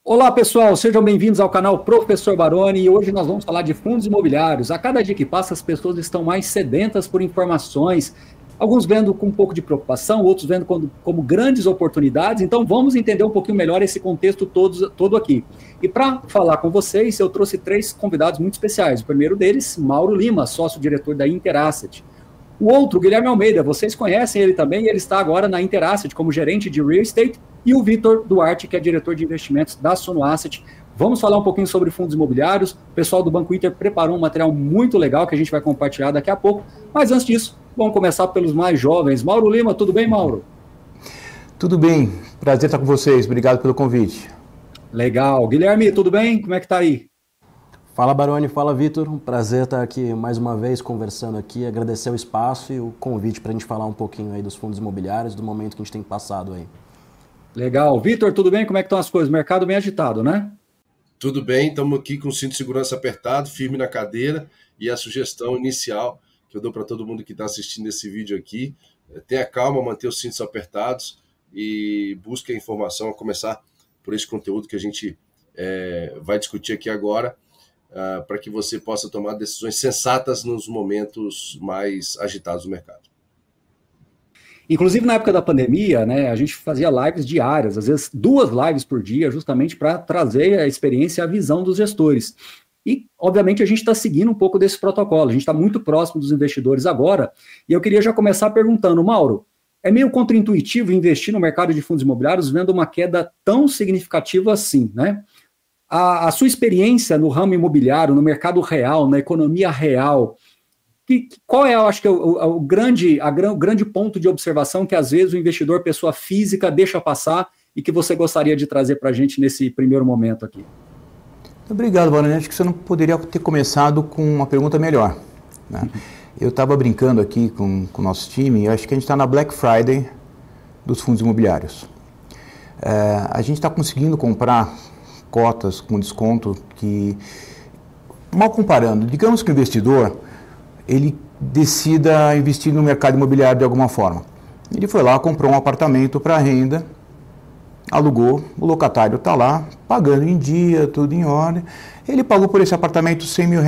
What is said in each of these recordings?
Olá pessoal, sejam bem-vindos ao canal Professor Baroni e hoje nós vamos falar de fundos imobiliários. A cada dia que passa as pessoas estão mais sedentas por informações, alguns vendo com um pouco de preocupação, outros vendo como grandes oportunidades, então vamos entender um pouquinho melhor esse contexto todo aqui. E para falar com vocês, eu trouxe três convidados muito especiais. O primeiro deles, Mauro Lima, sócio-diretor da Interasset. O outro, Guilherme Almeida, vocês conhecem ele também, ele está agora na Interasset como gerente de Real Estate, e o Vitor Duarte, que é diretor de investimentos da Suno Asset. Vamos falar um pouquinho sobre fundos imobiliários. O pessoal do Banco Inter preparou um material muito legal que a gente vai compartilhar daqui a pouco, mas antes disso, vamos começar pelos mais jovens. Mauro Lima, tudo bem, Mauro? Tudo bem, prazer estar com vocês, obrigado pelo convite. Legal. Guilherme, tudo bem? Como é que tá aí? Fala Baroni, fala Vitor, um prazer estar aqui mais uma vez conversando aqui, agradecer o espaço e o convite para a gente falar um pouquinho aí dos fundos imobiliários, do momento que a gente tem passado aí. Legal. Vitor, tudo bem? Como é que estão as coisas? Mercado bem agitado, né? Tudo bem, estamos aqui com o cinto de segurança apertado, firme na cadeira, e a sugestão inicial que eu dou para todo mundo que está assistindo esse vídeo aqui, tenha calma, manter os cintos apertados e busque a informação, a começar por esse conteúdo que a gente vai discutir aqui agora, para que você possa tomar decisões sensatas nos momentos mais agitados do mercado. Inclusive, na época da pandemia, né, a gente fazia lives diárias, às vezes 2 lives por dia, justamente para trazer a experiência e a visão dos gestores. E, obviamente, a gente está seguindo um pouco desse protocolo, a gente está muito próximo dos investidores agora, e eu queria já começar perguntando, Mauro, é meio contraintuitivo investir no mercado de fundos imobiliários vendo uma queda tão significativa assim, né? A sua experiência no ramo imobiliário, no mercado real, na economia real, qual é, eu acho que o grande ponto de observação que às vezes o investidor, pessoa física, deixa passar e que você gostaria de trazer para a gente nesse primeiro momento aqui? Obrigado, Baroni. Acho que você não poderia ter começado com uma pergunta melhor, né? Eu estava brincando aqui com o nosso time e acho que a gente está na Black Friday dos fundos imobiliários. A gente está conseguindo comprar cotas com desconto que, mal comparando, digamos que o investidor ele decida investir no mercado imobiliário de alguma forma. Ele foi lá, comprou um apartamento para renda, alugou, o locatário está lá, pagando em dia, tudo em ordem. Ele pagou por esse apartamento R$100 mil.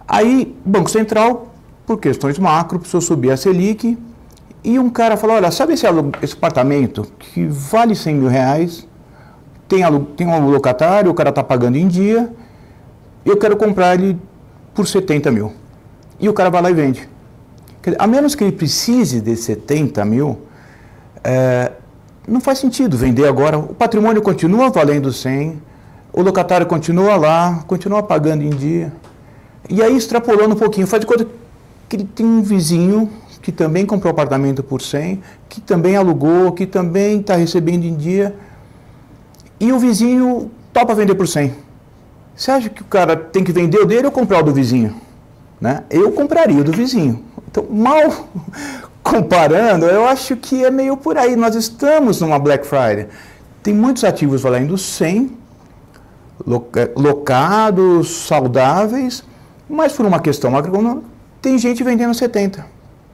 Aí, o Banco Central, por questões macro, precisou subir a Selic, e um cara falou, olha, sabe esse apartamento que vale R$100 mil, tem um locatário, o cara está pagando em dia, eu quero comprar ele por 70 mil. E o cara vai lá e vende. Quer dizer, a menos que ele precise de 70 mil, não faz sentido vender agora. O patrimônio continua valendo 100, o locatário continua lá, continua pagando em dia. E aí, extrapolando um pouquinho, faz de conta que ele tem um vizinho que também comprou apartamento por 100, que também alugou, que também está recebendo em dia, e o vizinho topa vender por 100. Você acha que o cara tem que vender o dele ou comprar o do vizinho? Né? Eu compraria o do vizinho. Então, mal comparando, eu acho que é meio por aí. Nós estamos numa Black Friday. Tem muitos ativos valendo 100, locados, saudáveis, mas por uma questão macroeconômica, tem gente vendendo 70.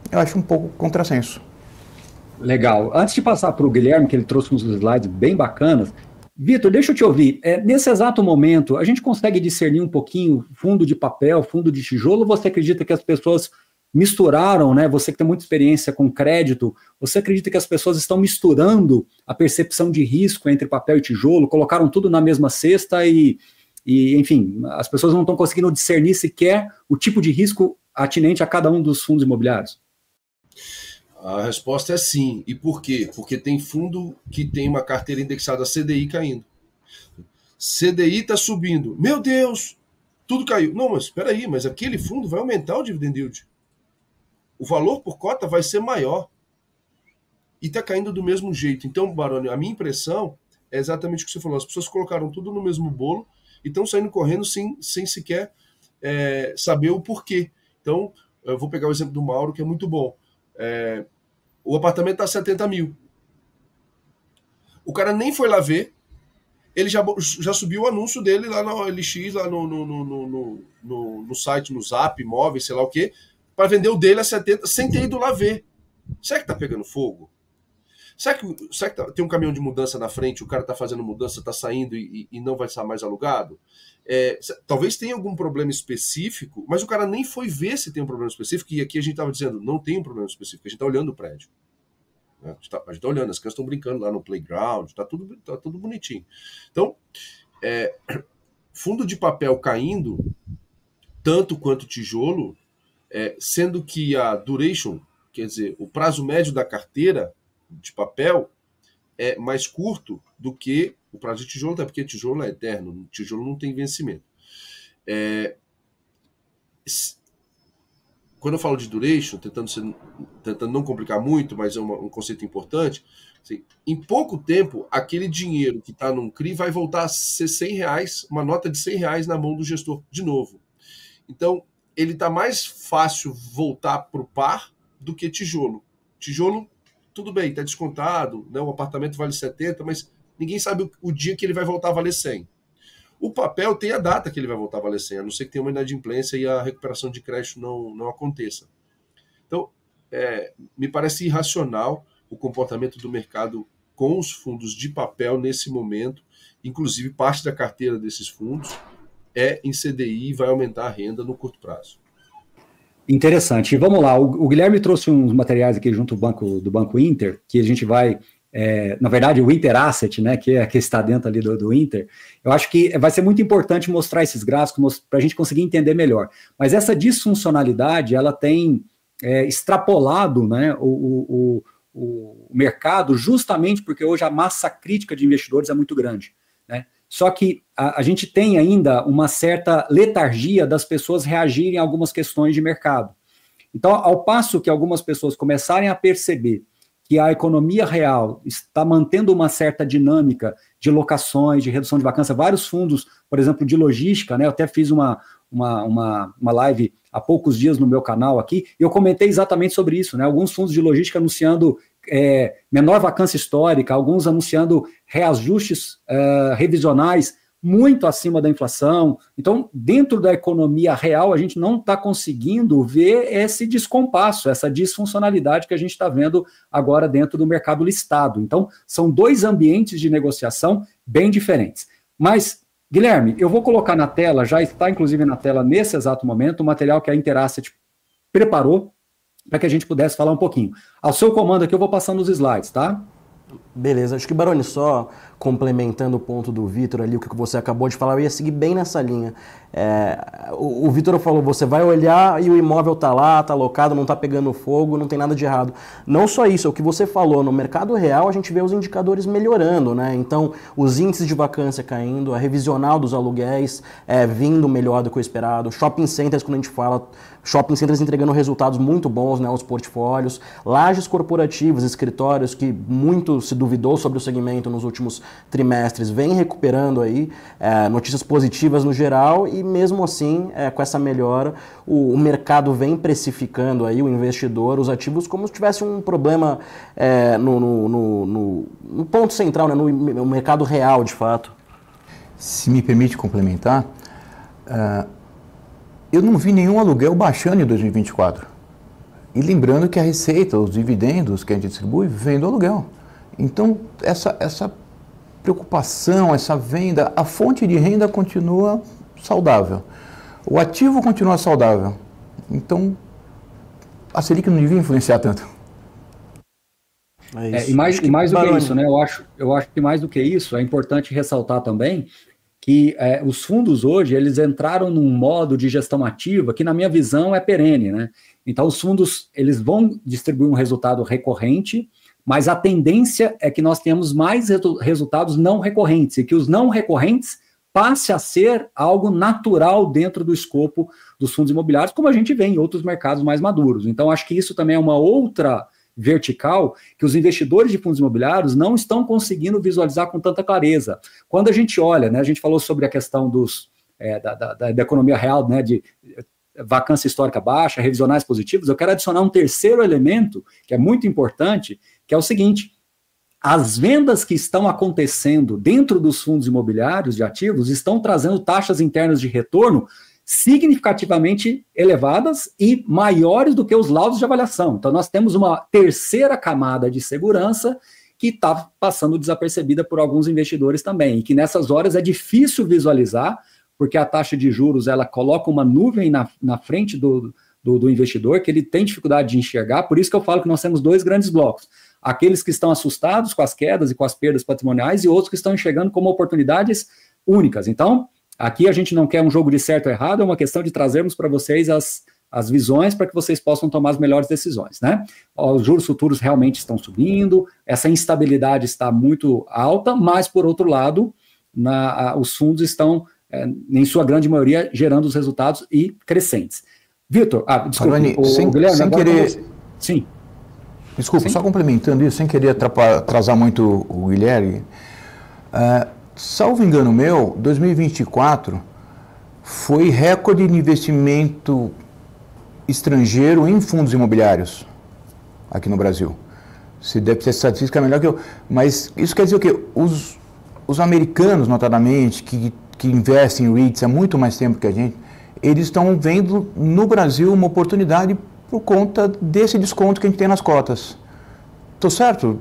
Eu acho um pouco contrassenso. Legal. Antes de passar para o Guilherme, que ele trouxe uns slides bem bacanas, Vitor, deixa eu te ouvir. Nesse exato momento, a gente consegue discernir um pouquinho fundo de papel, fundo de tijolo, ou você acredita que as pessoas misturaram, né? Você que tem muita experiência com crédito, você acredita que as pessoas estão misturando a percepção de risco entre papel e tijolo, colocaram tudo na mesma cesta e enfim, as pessoas não estão conseguindo discernir sequer o tipo de risco atinente a cada um dos fundos imobiliários? A resposta é sim. E por quê? Porque tem fundo que tem uma carteira indexada a CDI caindo. CDI está subindo. Meu Deus, tudo caiu. Não, mas espera aí, mas aquele fundo vai aumentar o dividend yield. O valor por cota vai ser maior. E está caindo do mesmo jeito. Então, Baroni, a minha impressão é exatamente o que você falou. As pessoas colocaram tudo no mesmo bolo e estão saindo correndo sem sequer saber o porquê. Então, eu vou pegar o exemplo do Mauro, que é muito bom. O apartamento está 70 mil. O cara nem foi lá ver, ele já subiu o anúncio dele lá na OLX, lá no site, no Zap, Imóveis, sei lá o quê, para vender o dele a 70, sem ter ido lá ver. Será que está pegando fogo? Será que tem um caminhão de mudança na frente, o cara está fazendo mudança, está saindo e não vai estar mais alugado? Talvez tenha algum problema específico, mas o cara nem foi ver se tem um problema específico, e aqui a gente estava dizendo, não tem um problema específico, a gente está olhando o prédio. Né? A gente está olhando, as crianças estão brincando lá no playground, está tudo bonitinho. Então, fundo de papel caindo, tanto quanto tijolo, sendo que a duration, quer dizer, o prazo médio da carteira de papel é mais curto do que o prazo de tijolo, até porque tijolo é eterno, tijolo não tem vencimento. Quando eu falo de duration, tentando não complicar muito, mas é um conceito importante, assim, em pouco tempo, aquele dinheiro que está num CRI vai voltar a ser R$100, uma nota de R$100 na mão do gestor de novo. Então, ele está mais fácil voltar para o par do que tijolo. Tijolo, tudo bem, está descontado, né? O apartamento vale 70, mas ninguém sabe o dia que ele vai voltar a valer 100. O papel tem a data que ele vai voltar a valer 100, a não ser que tenha uma inadimplência e a recuperação de crédito não aconteça. Então, me parece irracional o comportamento do mercado com os fundos de papel nesse momento. Inclusive, parte da carteira desses fundos é em CDI e vai aumentar a renda no curto prazo. Interessante. E vamos lá, o Guilherme trouxe uns materiais aqui junto do Banco Inter, que a gente vai... na verdade, o Inter Asset, né, que está dentro ali do Inter, eu acho que vai ser muito importante mostrar esses gráficos para a gente conseguir entender melhor. Mas essa disfuncionalidade, ela tem extrapolado, né, o mercado, justamente porque hoje a massa crítica de investidores é muito grande, né? Só que a gente tem ainda uma certa letargia das pessoas reagirem a algumas questões de mercado. Então, ao passo que algumas pessoas começarem a perceber que a economia real está mantendo uma certa dinâmica de locações, de redução de vacância, vários fundos, por exemplo, de logística, né? Eu até fiz uma live há poucos dias no meu canal aqui, e eu comentei exatamente sobre isso, né? Alguns fundos de logística anunciando menor vacância histórica, alguns anunciando reajustes revisionais muito acima da inflação. Então, dentro da economia real, a gente não está conseguindo ver esse descompasso, essa disfuncionalidade que a gente está vendo agora dentro do mercado listado. Então, são dois ambientes de negociação bem diferentes. Mas, Guilherme, eu vou colocar na tela, já está inclusive na tela nesse exato momento, o material que a Interasset preparou para que a gente pudesse falar um pouquinho. Ao seu comando aqui, eu vou passando os slides, tá? Beleza, acho que, Baroni, só complementando o ponto do Vitor ali, o que você acabou de falar, eu ia seguir bem nessa linha. O Vitor falou, você vai olhar e o imóvel tá lá, tá alocado, não tá pegando fogo, não tem nada de errado. Não só isso, é o que você falou, no mercado real a gente vê os indicadores melhorando, né? Então, os índices de vacância caindo, a revisional dos aluguéis vindo melhor do que o esperado, shopping centers, quando a gente fala, shopping centers entregando resultados muito bons, né, aos portfólios, lajes corporativas, escritórios que muito se duvidou sobre o segmento nos últimos trimestres, vem recuperando aí, notícias positivas no geral, e mesmo assim, com essa melhora, o mercado vem precificando aí o investidor, os ativos, como se tivesse um problema no ponto central, né, no mercado real, de fato. Se me permite complementar, eu não vi nenhum aluguel baixando em 2024. E lembrando que a receita, os dividendos que a gente distribui, vem do aluguel. Então, essa preocupação, essa venda, a fonte de renda continua saudável. O ativo continua saudável. Então, a Selic não devia influenciar tanto. E mais do que isso, né? Eu acho que mais do que isso, é importante ressaltar também que os fundos hoje, eles entraram num modo de gestão ativa que, na minha visão, é perene, né? Então, os fundos, eles vão distribuir um resultado recorrente, mas a tendência é que nós tenhamos mais resultados não recorrentes, e que os não recorrentes passe a ser algo natural dentro do escopo dos fundos imobiliários, como a gente vê em outros mercados mais maduros. Então, acho que isso também é uma outra vertical que os investidores de fundos imobiliários não estão conseguindo visualizar com tanta clareza. Quando a gente olha, né, a gente falou sobre a questão da economia real, né, de vacância histórica baixa, revisionais positivos, eu quero adicionar um terceiro elemento que é muito importante, que é o seguinte: as vendas que estão acontecendo dentro dos fundos imobiliários de ativos estão trazendo taxas internas de retorno significativamente elevadas e maiores do que os laudos de avaliação. Então, nós temos uma terceira camada de segurança que está passando desapercebida por alguns investidores também, e que nessas horas é difícil visualizar, porque a taxa de juros ela coloca uma nuvem na frente do investidor, que ele tem dificuldade de enxergar. Por isso que eu falo que nós temos dois grandes blocos: aqueles que estão assustados com as quedas e com as perdas patrimoniais, e outros que estão enxergando como oportunidades únicas. Então, aqui a gente não quer um jogo de certo ou errado, é uma questão de trazermos para vocês as visões para que vocês possam tomar as melhores decisões, né? Os juros futuros realmente estão subindo, essa instabilidade está muito alta, mas, por outro lado, os fundos estão, em sua grande maioria, gerando os resultados e crescentes. Vitor, desculpa, Baroni, Guilherme, sem querer... Sim. Desculpa, Sim. Só complementando isso, sem querer atrasar muito o Guilherme, salvo engano meu, 2024 foi recorde de investimento estrangeiro em fundos imobiliários aqui no Brasil. Se deve ser estatística melhor que eu, mas isso quer dizer o quê? Os americanos, notadamente, que investem em REITs há muito mais tempo que a gente, eles estão vendo no Brasil uma oportunidade por conta desse desconto que a gente tem nas cotas. Estou certo?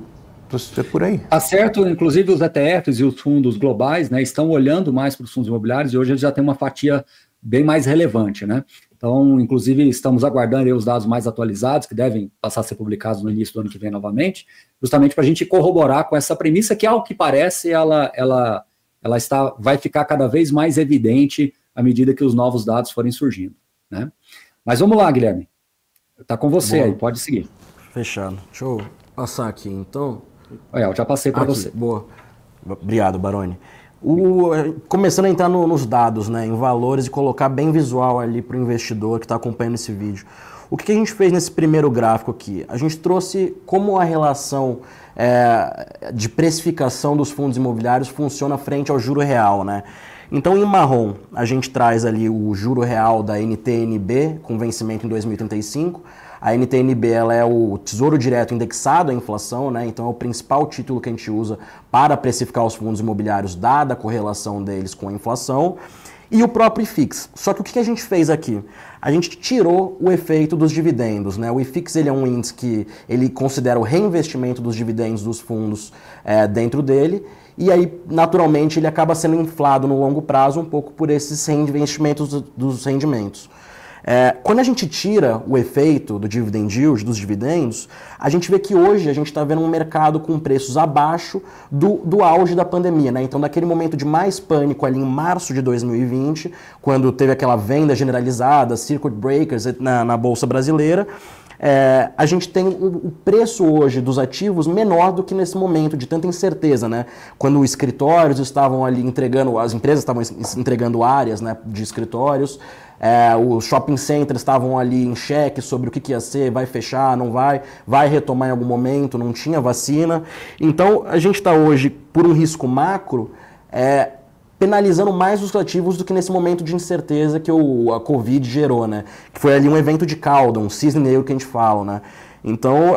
É por aí. Está certo, inclusive os ETFs e os fundos globais, né, estão olhando mais para os fundos imobiliários, e hoje eles já têm uma fatia bem mais relevante, né? Então, inclusive, estamos aguardando aí os dados mais atualizados, que devem passar a ser publicados no início do ano que vem novamente, justamente para a gente corroborar com essa premissa que, ao que parece, ela vai ficar cada vez mais evidente à medida que os novos dados forem surgindo, né? Mas vamos lá, Guilherme. Está com você aí, pode seguir. Fechado. Deixa eu passar aqui, então. Eu já passei para você. Boa. Obrigado, Baroni. Começando a entrar nos dados, né, em valores, e colocar bem visual ali para o investidor que está acompanhando esse vídeo. O que a gente fez nesse primeiro gráfico aqui? A gente trouxe como a relação de precificação dos fundos imobiliários funciona frente ao juro real, né? Então, em marrom, a gente traz ali o juro real da NTN-B, com vencimento em 2035. A NTN-B ela é o Tesouro Direto indexado à inflação, né? Então é o principal título que a gente usa para precificar os fundos imobiliários, dada a correlação deles com a inflação. E o próprio IFIX. Só que o que a gente fez aqui? A gente tirou o efeito dos dividendos, né? O IFIX ele é um índice que ele considera o reinvestimento dos dividendos dos fundos dentro dele, e aí, naturalmente, ele acaba sendo inflado no longo prazo um pouco por esses reinvestimentos dos rendimentos. Quando a gente tira o efeito do dividend yield, dos dividendos, a gente vê que hoje a gente está vendo um mercado com preços abaixo do auge da pandemia, né? Então, daquele momento de mais pânico ali em março de 2020, quando teve aquela venda generalizada, circuit breakers na Bolsa Brasileira, a gente tem o preço hoje dos ativos menor do que nesse momento de tanta incerteza, né? Quando os escritórios estavam ali entregando, as empresas estavam entregando áreas, né, de escritórios, os shopping centers estavam ali em xeque sobre o que ia ser, vai fechar, não vai retomar em algum momento, não tinha vacina. Então, a gente está hoje, por um risco macro, penalizando mais os ativos do que nesse momento de incerteza que a Covid gerou, né? Que foi ali um evento de cauda, um cisne negro que a gente fala, né? Então,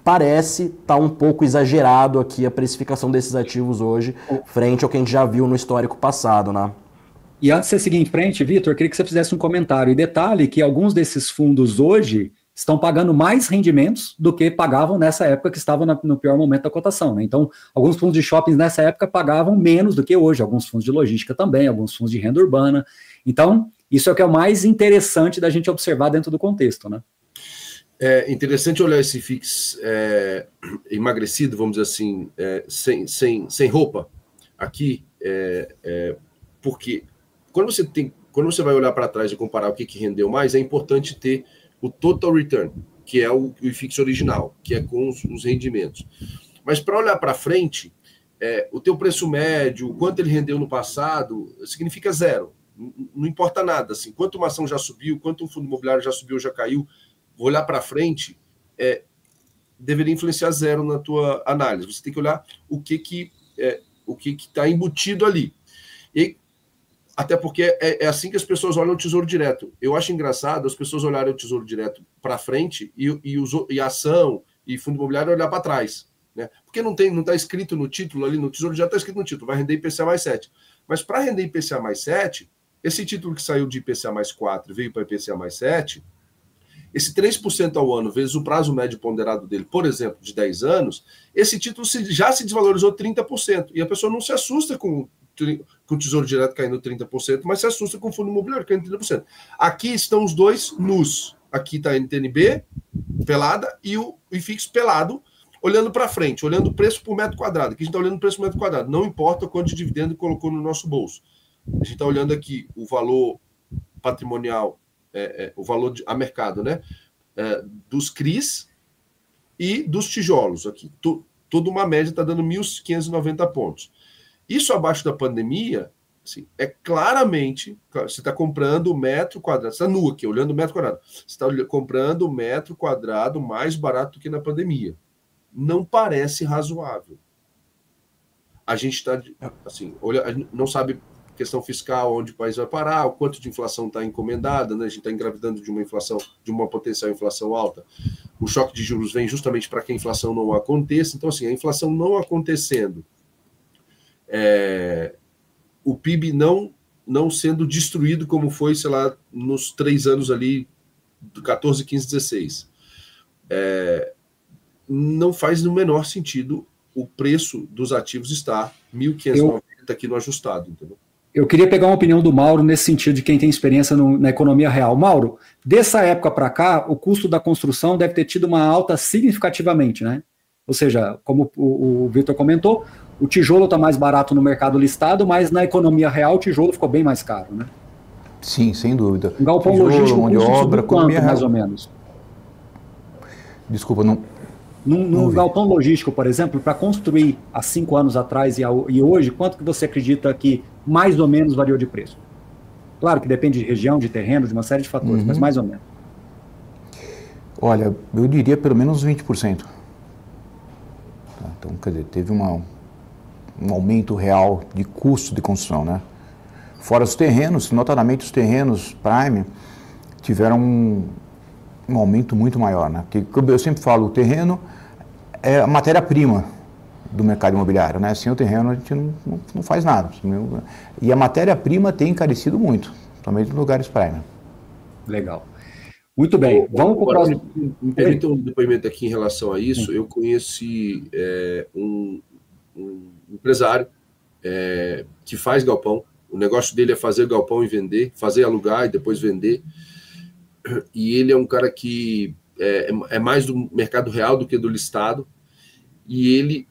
parece estar um pouco exagerado aqui a precificação desses ativos hoje, frente ao que a gente já viu no histórico passado, né? E antes de você seguir em frente, Vitor, eu queria que você fizesse um comentário. E detalhe que alguns desses fundos hoje estão pagando mais rendimentos do que pagavam nessa época que estavam no pior momento da cotação, né? Então, alguns fundos de shoppings nessa época pagavam menos do que hoje, alguns fundos de logística também, alguns fundos de renda urbana. Então, isso é o que é o mais interessante da gente observar dentro do contexto, né? É interessante olhar esse FIX emagrecido, vamos dizer assim, sem roupa, aqui, porque quando você vai olhar para trás e comparar o que rendeu mais, é importante ter o total return, que é o IFIX original, que é com os rendimentos. Mas para olhar para frente, o teu preço médio, o quanto ele rendeu no passado, significa zero. Não importa nada. Assim, quanto uma ação já subiu, quanto um fundo imobiliário já subiu ou já caiu, vou olhar para frente, deveria influenciar zero na tua análise. Você tem que olhar o que está embutido ali. E até porque é assim que as pessoas olham o Tesouro Direto. Eu acho engraçado as pessoas olharem o Tesouro Direto para frente e a ação e fundo imobiliário olhar para trás, né? Porque não está escrito no título ali, no Tesouro Direto está escrito no título, vai render IPCA mais 7. Mas para render IPCA mais 7, esse título que saiu de IPCA mais 4 veio para IPCA mais 7, esse 3% ao ano, vezes o prazo médio ponderado dele, por exemplo, de 10 anos, esse título já se desvalorizou 30%. E a pessoa não se assusta com o Tesouro Direto caindo 30%, mas se assusta com o fundo imobiliário caindo 30%. Aqui estão os dois nus. Aqui está a NTNB pelada e o IFIX pelado, olhando para frente, olhando o preço por metro quadrado. Aqui a gente está olhando o preço por metro quadrado. Não importa quanto de dividendo colocou no nosso bolso. A gente está olhando aqui o valor patrimonial, o valor a mercado, né? Dos CRIs e dos tijolos aqui. Toda uma média está dando 1.590 pontos. Isso abaixo da pandemia, assim, claramente, você está comprando o metro quadrado, você está nu aqui, olhando o metro quadrado, você está comprando o metro quadrado mais barato do que na pandemia. Não parece razoável. A gente está, assim, não sabe questão fiscal, onde o país vai parar, o quanto de inflação está encomendada, né? A gente está engravidando de uma inflação, de uma potencial inflação alta. O choque de juros vem justamente para que a inflação não aconteça. Então, assim, a inflação não acontecendo, o PIB não sendo destruído como foi, sei lá, nos 3 anos ali, do 14, 15, 16. Não faz no menor sentido o preço dos ativos estar 1.590 aqui no ajustado, entendeu? Eu queria pegar uma opinião do Mauro nesse sentido de quem tem experiência na economia real. Mauro, dessa época para cá, o custo da construção deve ter tido uma alta significativamente, né? Ou seja, como o Vitor comentou, o tijolo está mais barato no mercado listado, mas na economia real o tijolo ficou bem mais caro, né? Sim, sem dúvida. Um galpão logístico, mão de obra, quanto, mais ou menos? Desculpa, não... Num galpão logístico, por exemplo, para construir há 5 anos atrás e hoje, quanto que você acredita que mais ou menos variou de preço? Claro que depende de região, de terreno, de uma série de fatores, mas mais ou menos. Olha, eu diria pelo menos 20%. Então, quer dizer, teve um aumento real de custo de construção, né? Fora os terrenos, notadamente os terrenos Prime tiveram um aumento muito maior, né? Porque, como eu sempre falo, o terreno é a matéria-prima do mercado imobiliário, né? Sem o terreno a gente não faz nada. E a matéria-prima tem encarecido muito, principalmente nos lugares Prime. Legal. Muito bem. Vamos para o próximo. Me permita um depoimento aqui em relação a isso. Eu conheci um empresário que faz galpão. O negócio dele é fazer galpão e vender, fazer alugar e depois vender. E ele é um cara que é mais do mercado real do que do listado. E ele,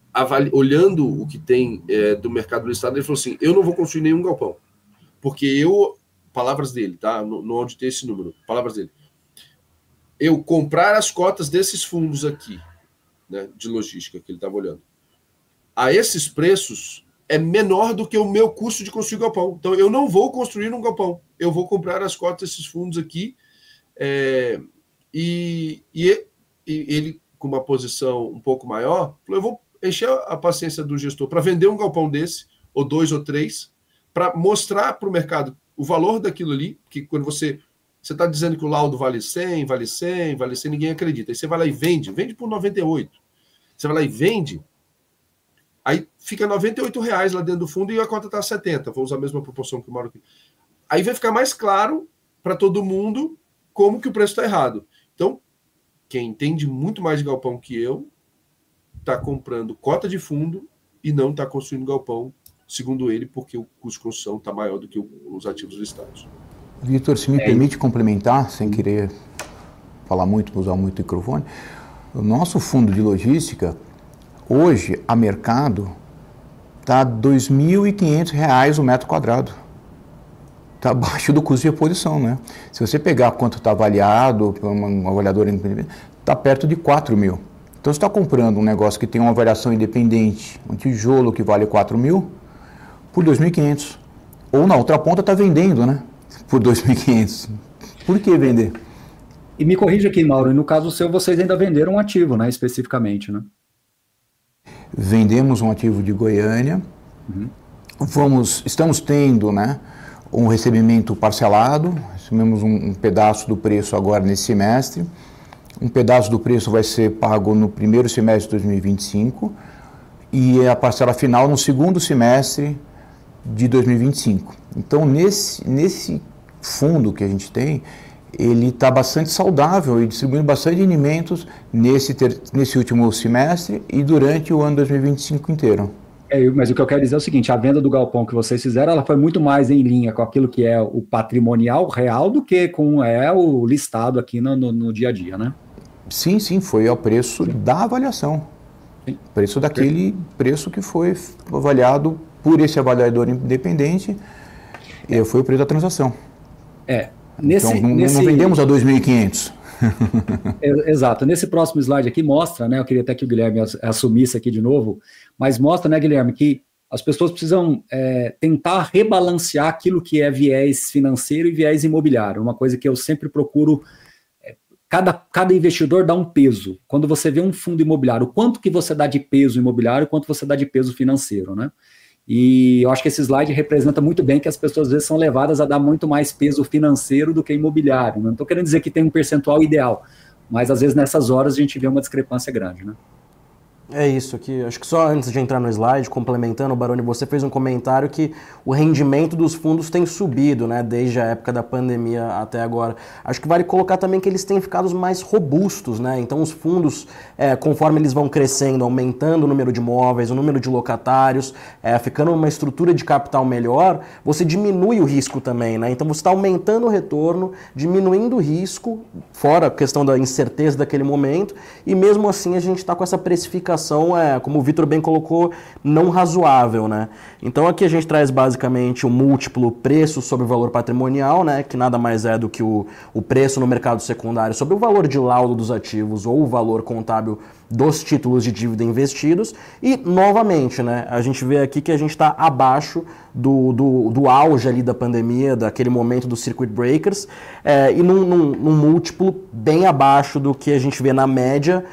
olhando o que tem do mercado listado, ele falou assim, eu não vou construir nenhum galpão. Porque palavras dele, tá? No onde tem esse número, palavras dele. Eu comprar as cotas desses fundos aqui, né, de logística que ele estava olhando, a esses preços é menor do que o meu custo de construir galpão. Então, eu não vou construir um galpão. Eu vou comprar as cotas desses fundos aqui. E ele, com uma posição um pouco maior, falou, eu vou encher a paciência do gestor para vender um galpão desse, ou 2 ou 3, para mostrar para o mercado o valor daquilo ali, que quando você está dizendo que o laudo vale 100, vale 100, vale 100, ninguém acredita. Aí você vai lá e vende por 98. Você vai lá e vende, aí fica R$98 lá dentro do fundo e a cota está 70. Vou usar a mesma proporção que o Mauro aqui. Aí vai ficar mais claro para todo mundo como que o preço está errado. Então, quem entende muito mais de galpão que eu está comprando cota de fundo e não está construindo galpão, segundo ele, porque o custo de construção está maior do que os ativos listados. Vitor, se me permite complementar, sem querer falar muito, usar muito o microfone, o nosso fundo de logística, hoje, a mercado, está R$ 2.500 o metro quadrado. Está abaixo do custo de reposição, né? Se você pegar quanto está avaliado por uma avaliadora independente, está perto de 4 mil. Então, você está comprando um negócio que tem uma avaliação independente, um tijolo que vale 4 mil, por 2.500. Ou na outra ponta está vendendo, né? Por 2.500. Por que vender? E me corrija aqui, Mauro, e no caso seu, vocês ainda venderam um ativo, né? Especificamente, né? Vendemos um ativo de Goiânia. Estamos tendo, né, um recebimento parcelado, recebemos um pedaço do preço agora nesse semestre, um pedaço do preço vai ser pago no primeiro semestre de 2025 e a parcela final no segundo semestre de 2025. Então, nesse fundo que a gente tem, ele está bastante saudável e distribuindo bastante rendimentos nesse último semestre e durante o ano 2025 inteiro. Mas o que eu quero dizer é o seguinte, a venda do galpão que vocês fizeram, ela foi muito mais em linha com aquilo que é o patrimonial real do que com o listado aqui no dia a dia, né? Sim, foi ao preço da avaliação. Sim. Preço daquele preço que foi avaliado por esse avaliador independente, foi o preço da transação. Então, não vendemos a 2.500. Exato. Nesse próximo slide aqui mostra, né, eu queria até que o Guilherme assumisse aqui de novo, mas mostra, né, Guilherme, que as pessoas precisam tentar rebalancear aquilo que é viés financeiro e viés imobiliário, uma coisa que eu sempre procuro, cada investidor dá um peso. Quando você vê um fundo imobiliário, quanto que você dá de peso imobiliário, quanto você dá de peso financeiro, né? E eu acho que esse slide representa muito bem que as pessoas às vezes são levadas a dar muito mais peso financeiro do que imobiliário. Não estou querendo dizer que tem um percentual ideal, mas às vezes nessas horas a gente vê uma discrepância grande, né? É isso aqui, acho que só antes de entrar no slide, complementando, Baroni, você fez um comentário que o rendimento dos fundos tem subido, né, desde a época da pandemia até agora. Acho que vale colocar também que eles têm ficado mais robustos, né, então os fundos, conforme eles vão crescendo, aumentando o número de imóveis, o número de locatários, ficando uma estrutura de capital melhor, você diminui o risco também, né, então você está aumentando o retorno, diminuindo o risco, fora a questão da incerteza daquele momento, e mesmo assim a gente está com essa precificação, como o Vitor bem colocou, não razoável, né? Então aqui a gente traz basicamente o múltiplo preço sobre o valor patrimonial, né? Que nada mais é do que o preço no mercado secundário sobre o valor de laudo dos ativos ou o valor contábil dos títulos de dívida investidos. E, novamente, né? A gente vê aqui que a gente está abaixo do auge ali da pandemia, daquele momento dos circuit breakers, e num múltiplo bem abaixo do que a gente vê na média,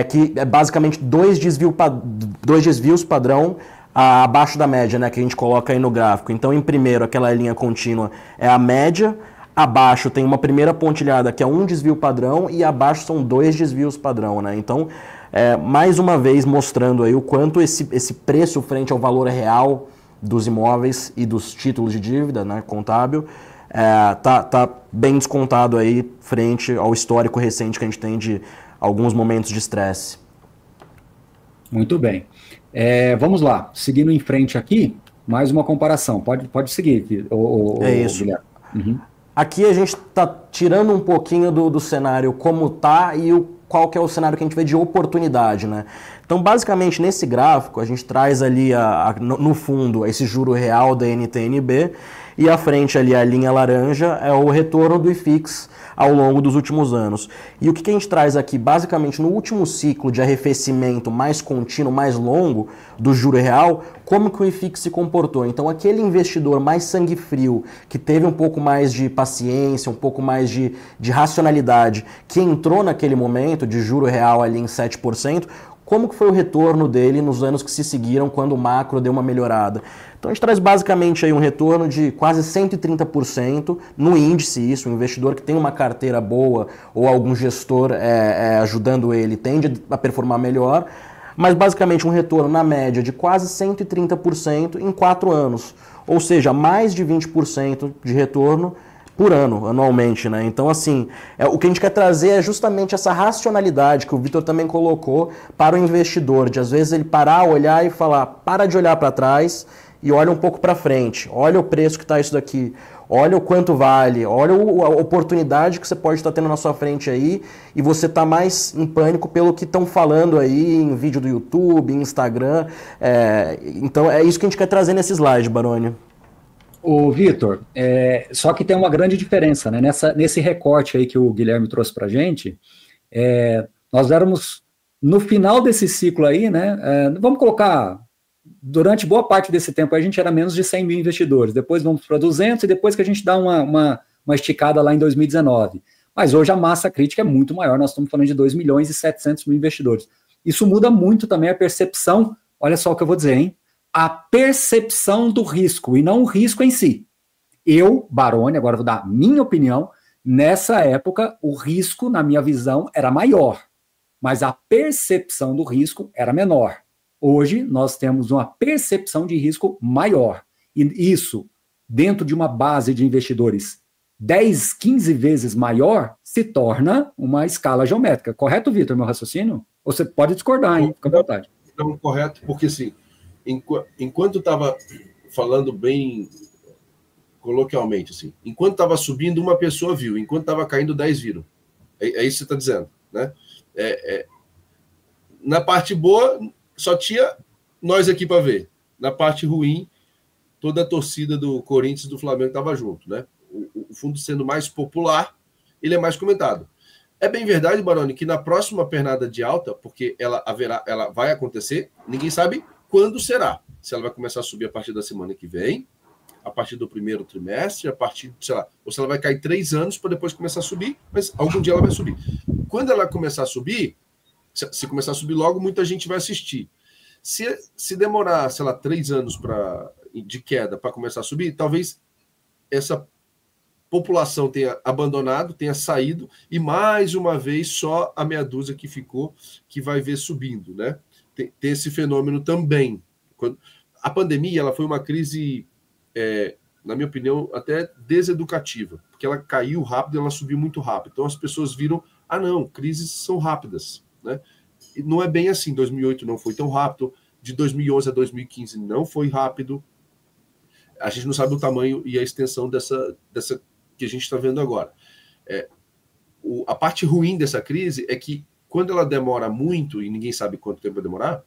que é basicamente dois desvios padrão abaixo da média, né, que a gente coloca aí no gráfico. Então, em primeiro, aquela linha contínua é a média, abaixo tem uma primeira pontilhada que é um desvio padrão e abaixo são dois desvios padrão, né? Então, mais uma vez mostrando aí o quanto esse preço frente ao valor real dos imóveis e dos títulos de dívida, né, contábil, tá bem descontado aí frente ao histórico recente que a gente tem de alguns momentos de estresse. Muito bem. Vamos lá, seguindo em frente aqui, mais uma comparação. Pode seguir, isso. Guilherme. Uhum. Aqui a gente está tirando um pouquinho do cenário como tá e qual que é o cenário que a gente vê de oportunidade, né? Então, basicamente, nesse gráfico, a gente traz ali no fundo esse juro real da NTN-B e à frente ali a linha laranja é o retorno do IFIX ao longo dos últimos anos. E o que a gente traz aqui, basicamente, no último ciclo de arrefecimento mais contínuo, mais longo do juro real, como que o IFIX se comportou. Então, aquele investidor mais sangue frio, que teve um pouco mais de paciência, um pouco mais de racionalidade, que entrou naquele momento de juro real ali em 7%, como que foi o retorno dele nos anos que se seguiram, quando o macro deu uma melhorada? Então a gente traz basicamente aí um retorno de quase 130% no índice, isso, o investidor que tem uma carteira boa ou algum gestor ajudando ele tende a performar melhor, mas basicamente um retorno na média de quase 130% em 4 anos, ou seja, mais de 20% de retorno por ano, anualmente, né? Então, assim, o que a gente quer trazer é justamente essa racionalidade que o Vitor também colocou para o investidor, de às vezes ele parar, olhar e falar, para de olhar para trás e olha um pouco para frente, olha o preço que está isso daqui, olha o quanto vale, olha a oportunidade que você pode estar tendo na sua frente aí e você está mais em pânico pelo que estão falando aí em vídeo do YouTube, em Instagram. Então, é isso que a gente quer trazer nesse slide, Baroni. Ô, Vitor, só que tem uma grande diferença, né? Nesse recorte aí que o Guilherme trouxe para a gente, nós éramos, no final desse ciclo aí, né? Vamos colocar, durante boa parte desse tempo a gente era menos de 100 mil investidores, depois vamos para 200 e depois que a gente dá uma esticada lá em 2019. Mas hoje a massa crítica é muito maior, nós estamos falando de 2 milhões e 700 mil investidores. Isso muda muito também a percepção, olha só o que eu vou dizer, hein? A percepção do risco e não o risco em si. Eu, Baroni, agora vou dar minha opinião, nessa época o risco, na minha visão, era maior, mas a percepção do risco era menor. Hoje nós temos uma percepção de risco maior. E isso, dentro de uma base de investidores 10, 15 vezes maior, se torna uma escala geométrica. Correto, Vitor, meu raciocínio? Ou você pode discordar, hein? Fica à vontade. Não, correto, porque assim, enquanto estava falando bem coloquialmente, assim, enquanto estava subindo, uma pessoa viu, enquanto estava caindo, 10 viram. É isso que você está dizendo, né? Na parte boa, só tinha nós aqui para ver. Na parte ruim, toda a torcida do Corinthians e do Flamengo estava junto, né? O fundo sendo mais popular, ele é mais comentado. É bem verdade, Baroni, que na próxima pernada de alta, porque ela vai acontecer, ninguém sabe quando será. Se ela vai começar a subir a partir da semana que vem, a partir do primeiro trimestre, a partir, sei lá, ou se ela vai cair 3 anos para depois começar a subir, mas algum dia ela vai subir. Quando ela começar a subir, se começar a subir logo, muita gente vai assistir. Se demorar, sei lá, 3 anos de queda para começar a subir, talvez essa população tenha abandonado, tenha saído, e mais uma vez só a meia dúzia que ficou, que vai ver subindo, né? Tem esse fenômeno também. A pandemia, ela foi uma crise, na minha opinião, até deseducativa, porque ela caiu rápido e ela subiu muito rápido. Então as pessoas viram, não, crises são rápidas, né? E não é bem assim. 2008 não foi tão rápido, de 2011 a 2015 não foi rápido. A gente não sabe o tamanho e a extensão dessa que a gente está vendo agora. A parte ruim dessa crise é que, quando ela demora muito, e ninguém sabe quanto tempo vai demorar,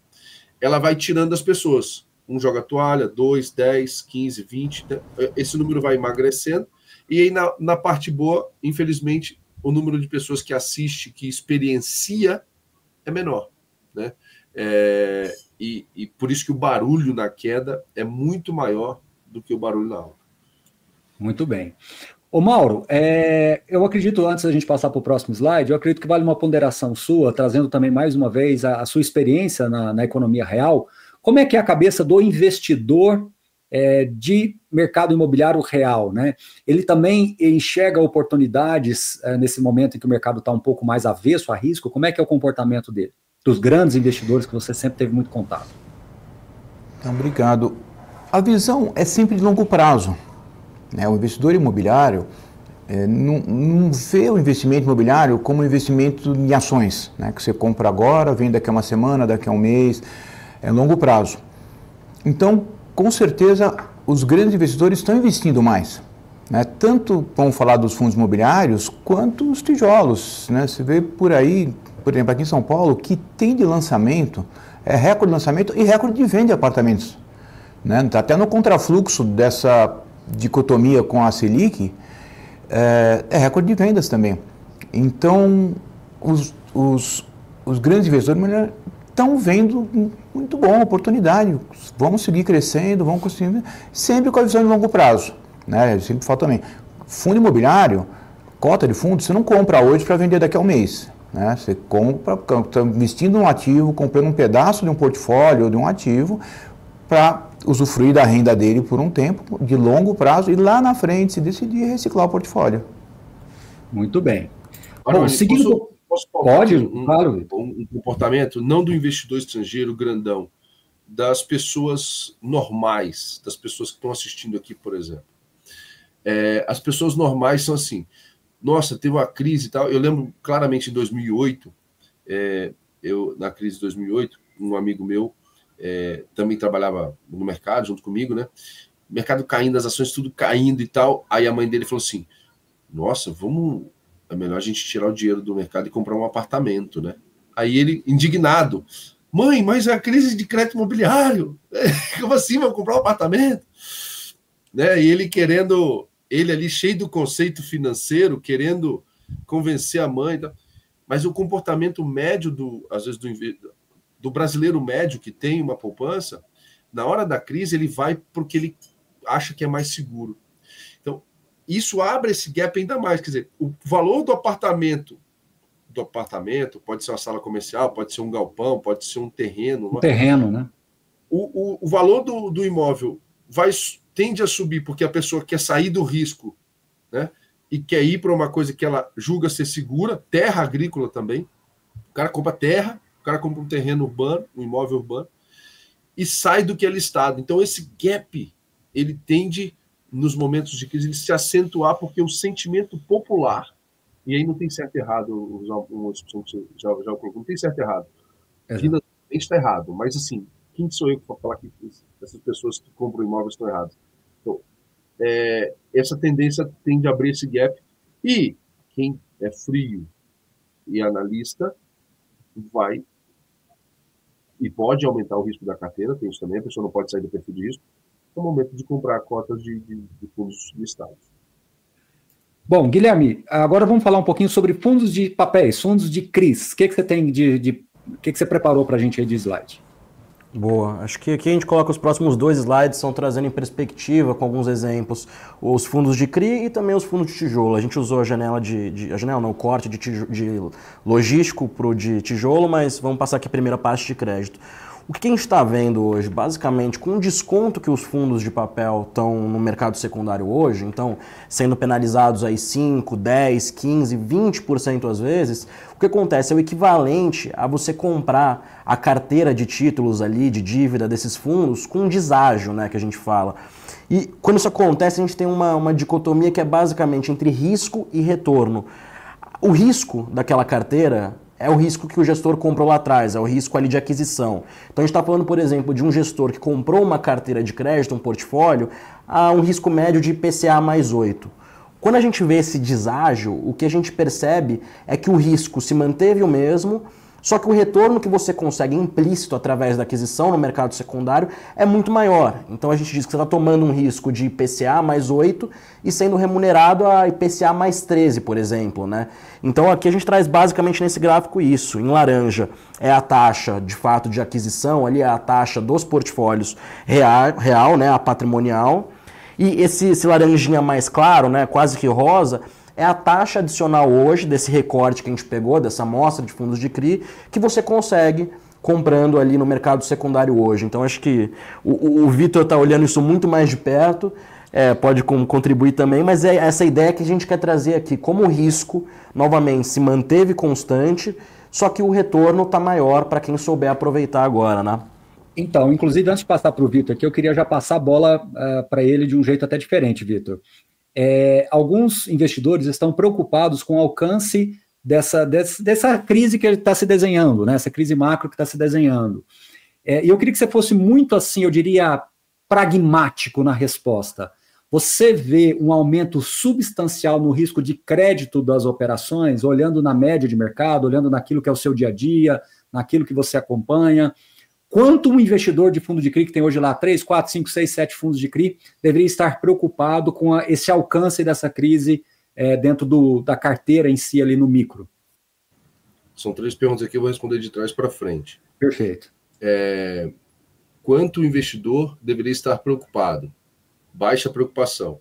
ela vai tirando as pessoas. Um joga a toalha, 2, 10, 15, 20, esse número vai emagrecendo, e aí na parte boa, infelizmente, o número de pessoas que assiste, que experiencia, é menor, né? E por isso que o barulho na queda é muito maior do que o barulho na alta. Muito bem. Ô Mauro, eu acredito, antes da gente passar para o próximo slide, eu acredito que vale uma ponderação sua, trazendo também mais uma vez a sua experiência na economia real. Como é que é a cabeça do investidor de mercado imobiliário real, né? Ele também enxerga oportunidades nesse momento em que o mercado está um pouco mais avesso a risco? Como é que é o comportamento dele? Dos grandes investidores que você sempre teve muito contato. Então, obrigado. A visão é sempre de longo prazo. O investidor imobiliário não vê o investimento imobiliário como investimento em ações, né? Que você compra agora, vende daqui a uma semana, daqui a um mês, é longo prazo. Então, com certeza, os grandes investidores estão investindo mais, né? Tanto vamos falar dos fundos imobiliários, quanto os tijolos, né? Você vê por aí, por exemplo, aqui em São Paulo, que tem de lançamento, recorde de lançamento e recorde de venda de apartamentos, né? Até no contrafluxo dessa dicotomia com a Selic, recorde de vendas também. Então, os grandes investidores estão vendo muito bom a oportunidade, vamos seguir crescendo, vamos conseguindo, sempre com a visão de longo prazo, né? Sempre falo também, fundo imobiliário, cota de fundo, você não compra hoje para vender daqui a um mês, né? Você compra, está investindo um ativo, comprando um pedaço de um portfólio ou de um ativo para usufruir da renda dele por um tempo, de longo prazo, e lá na frente, se decidir, reciclar o portfólio. Muito bem. Bom, seguindo... Pode, claro. Um comportamento, não do investidor estrangeiro grandão, das pessoas normais, das pessoas que estão assistindo aqui, por exemplo. As pessoas normais são assim, nossa, teve uma crise e tal. Eu lembro claramente em 2008, na crise de 2008, um amigo meu também trabalhava no mercado junto comigo, né? O mercado caindo, as ações tudo caindo e tal. Aí a mãe dele falou assim, nossa, é melhor a gente tirar o dinheiro do mercado e comprar um apartamento, né? Aí ele, indignado, mãe, mas é a crise de crédito imobiliário. Como assim, vou comprar um apartamento? Né? E ele ali cheio do conceito financeiro, querendo convencer a mãe. Mas o comportamento médio, às vezes, do brasileiro médio que tem uma poupança, na hora da crise, ele vai porque ele acha que é mais seguro. Então, isso abre esse gap ainda mais. Quer dizer, o valor do apartamento pode ser uma sala comercial, pode ser um galpão, pode ser um terreno. Terreno, né? O valor do imóvel tende a subir porque a pessoa quer sair do risco, né? E quer ir para uma coisa que ela julga ser segura, terra agrícola também. O cara compra terra, o cara compra um terreno urbano, um imóvel urbano, e sai do que é listado. Então, esse gap, ele tende nos momentos de crise, ele se acentuar, porque o sentimento popular, e aí não tem certo e errado, uma discussão que já colocou, não tem certo e errado. Financeiramente está errado, mas assim, quem sou eu para falar que essas pessoas que compram imóveis estão erradas? Então, essa tendência tende a abrir esse gap, e quem é frio e analista vai e pode aumentar o risco da carteira, tem isso também, a pessoa não pode sair do perfil de risco, é o momento de comprar cotas de fundos listados. Bom, Guilherme, agora vamos falar um pouquinho sobre fundos de papéis, fundos de CRIs. O que você tem o que você preparou para a gente aí de slide? Boa, acho que aqui a gente coloca os próximos 2 slides, são trazendo em perspectiva, com alguns exemplos, os fundos de CRI e também os fundos de tijolo. A gente usou a janela o corte de logístico para o de tijolo, mas vamos passar aqui a primeira parte de crédito. O que a gente está vendo hoje, basicamente, com o desconto que os fundos de papel estão no mercado secundário hoje, então sendo penalizados aí 5, 10, 15, 20% às vezes, o que acontece é o equivalente a você comprar a carteira de títulos ali, de dívida desses fundos, com deságio, né, que a gente fala. E quando isso acontece, a gente tem uma dicotomia que é basicamente entre risco e retorno. O risco daquela carteira é o risco que o gestor comprou lá atrás, é o risco ali de aquisição. Então a gente está falando, por exemplo, de um gestor que comprou uma carteira de crédito, um portfólio, a um risco médio de IPCA mais 8. Quando a gente vê esse deságio, o que a gente percebe é que o risco se manteve o mesmo, só que o retorno que você consegue implícito através da aquisição no mercado secundário é muito maior. Então a gente diz que você está tomando um risco de IPCA mais 8 e sendo remunerado a IPCA mais 13, por exemplo, né? Então aqui a gente traz basicamente nesse gráfico isso. Em laranja é a taxa de fato de aquisição, ali é a taxa dos portfólios real, né, a patrimonial. E esse laranjinha mais claro, né, quase que rosa, é a taxa adicional hoje, desse recorte que a gente pegou, dessa amostra de fundos de CRI, que você consegue comprando ali no mercado secundário hoje. Então acho que o Vitor está olhando isso muito mais de perto, pode contribuir também, mas é essa ideia que a gente quer trazer aqui, como o risco, novamente, se manteve constante, só que o retorno está maior para quem souber aproveitar agora, né? Então, inclusive, antes de passar para o Vitor aqui, eu queria já passar a bola para ele de um jeito até diferente, Vitor. Alguns investidores estão preocupados com o alcance dessa crise que está se desenhando, né? Essa crise macro que está se desenhando. E eu queria que você fosse muito, assim, eu diria, pragmático na resposta. Você vê um aumento substancial no risco de crédito das operações, olhando na média de mercado, olhando naquilo que é o seu dia a dia, naquilo que você acompanha? Quanto um investidor de fundo de CRI, que tem hoje lá 3, 4, 5, 6, 7 fundos de CRI, deveria estar preocupado com esse alcance dessa crise dentro da carteira em si, ali no micro? São 3 perguntas aqui, eu vou responder de trás para frente. Perfeito. Quanto o investidor deveria estar preocupado? Baixa preocupação.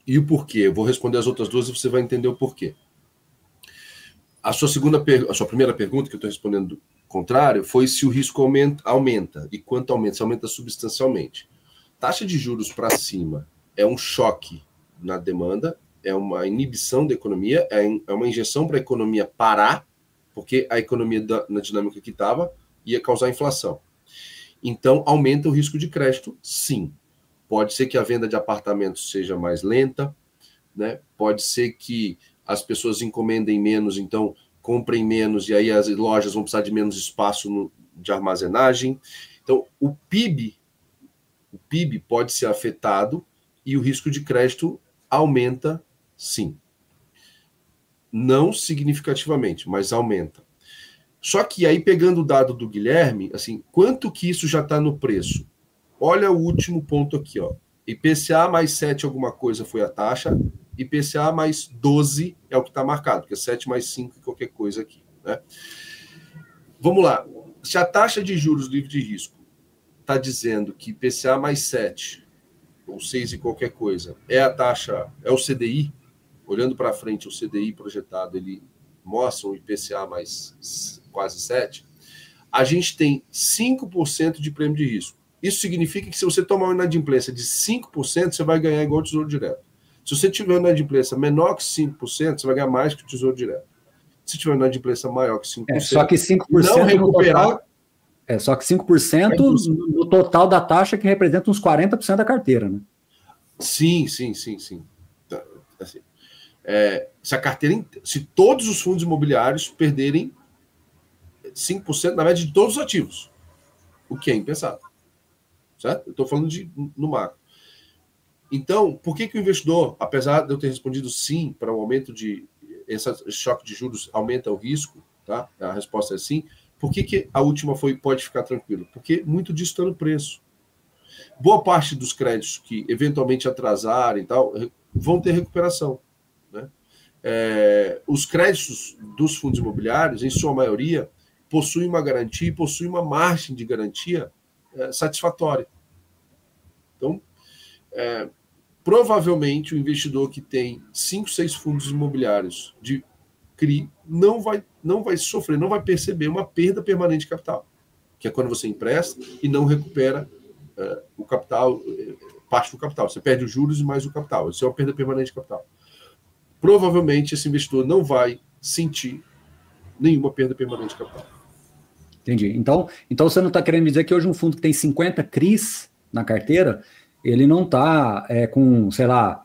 E o porquê? Eu vou responder as outras 2 e você vai entender o porquê. A sua primeira pergunta, que eu estou respondendo contrário, foi se o risco aumenta. E quanto aumenta? Se aumenta substancialmente. Taxa de juros para cima é um choque na demanda, é uma inibição da economia, é uma injeção para a economia parar, porque a economia na dinâmica que estava ia causar inflação. Então, aumenta o risco de crédito, sim. Pode ser que a venda de apartamentos seja mais lenta, né? Pode ser que as pessoas encomendem menos, então comprem menos, e aí as lojas vão precisar de menos espaço de armazenagem. Então, o PIB pode ser afetado e o risco de crédito aumenta, sim. Não significativamente, mas aumenta. Só que aí, pegando o dado do Guilherme, assim, quanto que isso já está no preço? Olha o último ponto aqui, ó. IPCA mais 7 alguma coisa foi a taxa, IPCA mais 12 é o que está marcado, porque é 7 mais 5 qualquer coisa aqui, né? Vamos lá. Se a taxa de juros livre de risco está dizendo que IPCA mais 7 ou 6 e qualquer coisa é a taxa, é o CDI, olhando para frente, o CDI projetado, ele mostra um IPCA mais quase 7, a gente tem 5% de prêmio de risco. Isso significa que se você tomar uma inadimplência de 5%, você vai ganhar igual o Tesouro Direto. Se você tiver uma inadimplência menor que 5%, você vai ganhar mais que o Tesouro Direto. Se tiver uma inadimplência maior que 5%, só que 5% não recuperar... Só que 5% no total da taxa, que representa uns 40% da carteira, né? Sim. Tá, assim, se todos os fundos imobiliários perderem 5% na média de todos os ativos, o que é impensável, certo? Eu estou falando no macro. Então, por que o investidor, apesar de eu ter respondido sim para o aumento esse choque de juros aumenta o risco, tá? A resposta é sim. Por que a última pode ficar tranquilo? Porque muito disso está no preço. Boa parte dos créditos que eventualmente atrasarem e tal, vão ter recuperação, né? Os créditos dos fundos imobiliários, em sua maioria, possuem uma garantia e possuem uma margem de garantia satisfatória. Então, provavelmente o investidor que tem 5, 6 fundos imobiliários de CRI não vai sofrer, não vai perceber uma perda permanente de capital, que é quando você empresta e não recupera o capital, parte do capital. Você perde os juros e mais o capital. Isso é uma perda permanente de capital. Provavelmente esse investidor não vai sentir nenhuma perda permanente de capital. Entendi. Então você não está querendo dizer que hoje um fundo que tem 50 CRIs na carteira, ele não está com, sei lá,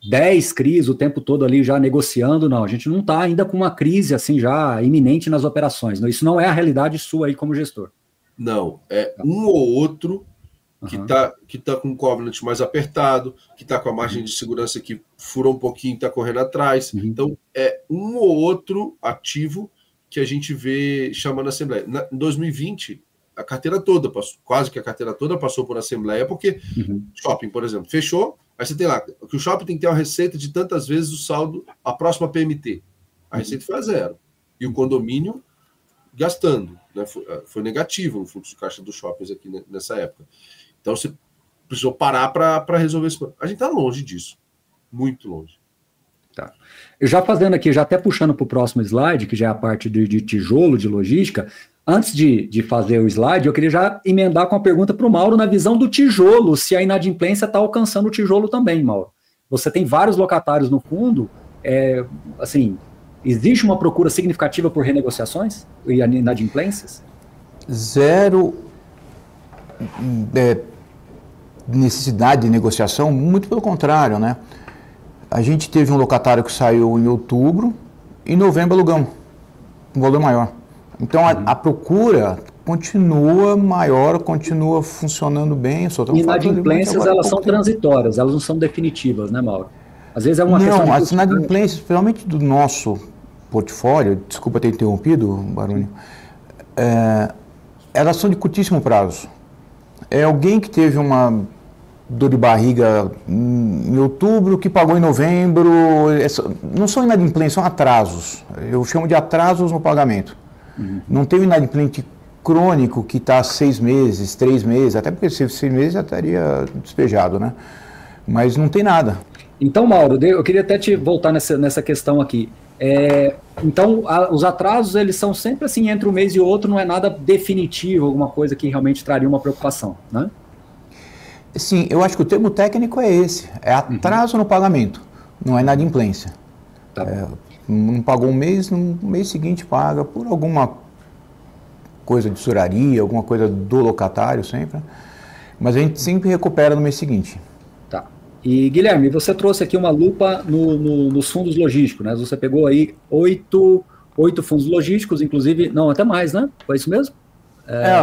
10 CRIs o tempo todo ali já negociando, não. A gente não está ainda com uma crise assim já iminente nas operações. Não? Isso não é a realidade sua aí como gestor. Não, um ou outro que tá com o covenant mais apertado, que está com a margem de segurança que furou um pouquinho e está correndo atrás. Então, é um ou outro ativo que a gente vê chamando a Assembleia. Em 2020, a carteira toda, quase que a carteira toda passou por Assembleia, porque shopping, por exemplo, fechou, aí você tem lá, que o shopping tem que ter uma receita de tantas vezes o saldo, a próxima PMT. A receita foi a 0. E o condomínio gastando, né? Foi negativo no fluxo de caixa dos shoppings aqui nessa época. Então você precisou parar para resolver isso. A gente está longe disso, muito longe. Tá. Eu já fazendo aqui, já até puxando para o próximo slide, que já é a parte de tijolo, de logística, antes de fazer o slide, eu queria já emendar com a pergunta para o Mauro na visão do tijolo, se a inadimplência está alcançando o tijolo também, Mauro. Você tem vários locatários no fundo, assim, existe uma procura significativa por renegociações e inadimplências? Zero necessidade de negociação, muito pelo contrário, né? A gente teve um locatário que saiu em outubro, em novembro alugamos um valor maior. Então a procura continua maior, continua funcionando bem. Inadimplências, elas são transitórias, elas não são definitivas, né, Mauro? Às vezes é uma questão de... Não, as inadimplências, principalmente do nosso portfólio, desculpa ter interrompido, Baroni, elas são de curtíssimo prazo. É alguém que teve uma dor de barriga em outubro, que pagou em novembro. Não são inadimplências, são atrasos. Eu chamo de atrasos no pagamento. Não tem um inadimplente crônico que está 6 meses, 3 meses, até porque se 6 meses já estaria despejado, né? Mas não tem nada. Então, Mauro, eu queria até te voltar nessa questão aqui. Então, os atrasos, eles são sempre assim, entre um mês e outro, não é nada definitivo, alguma coisa que realmente traria uma preocupação, né? Sim, eu acho que o termo técnico é esse, é atraso no pagamento, não é inadimplência. Tá. Não pagou um mês, no mês seguinte paga por alguma coisa de usuraria, alguma coisa do locatário sempre, mas a gente sempre recupera no mês seguinte. Tá. E Guilherme, você trouxe aqui uma lupa nos fundos logísticos, né? Você pegou aí 8 fundos logísticos, inclusive, não, até mais, né? Foi isso mesmo?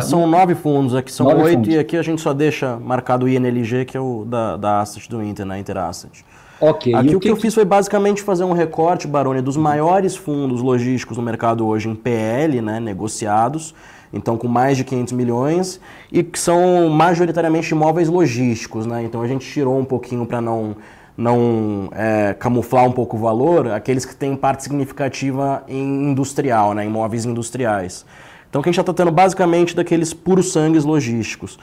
São 9 fundos, aqui são 8 e aqui a gente só deixa marcado o INLG, que é o da Asset do Inter, na Interasset. Ok. Aqui o que eu fiz foi basicamente fazer um recorte, Baroni, dos maiores fundos logísticos no mercado hoje em PL, né, negociados, então com mais de 500 milhões, e que são majoritariamente imóveis logísticos, né? Então a gente tirou um pouquinho para não camuflar um pouco o valor, aqueles que têm parte significativa em industrial, né, imóveis industriais. Então, o que a gente está tratando basicamente daqueles puros sangues logísticos.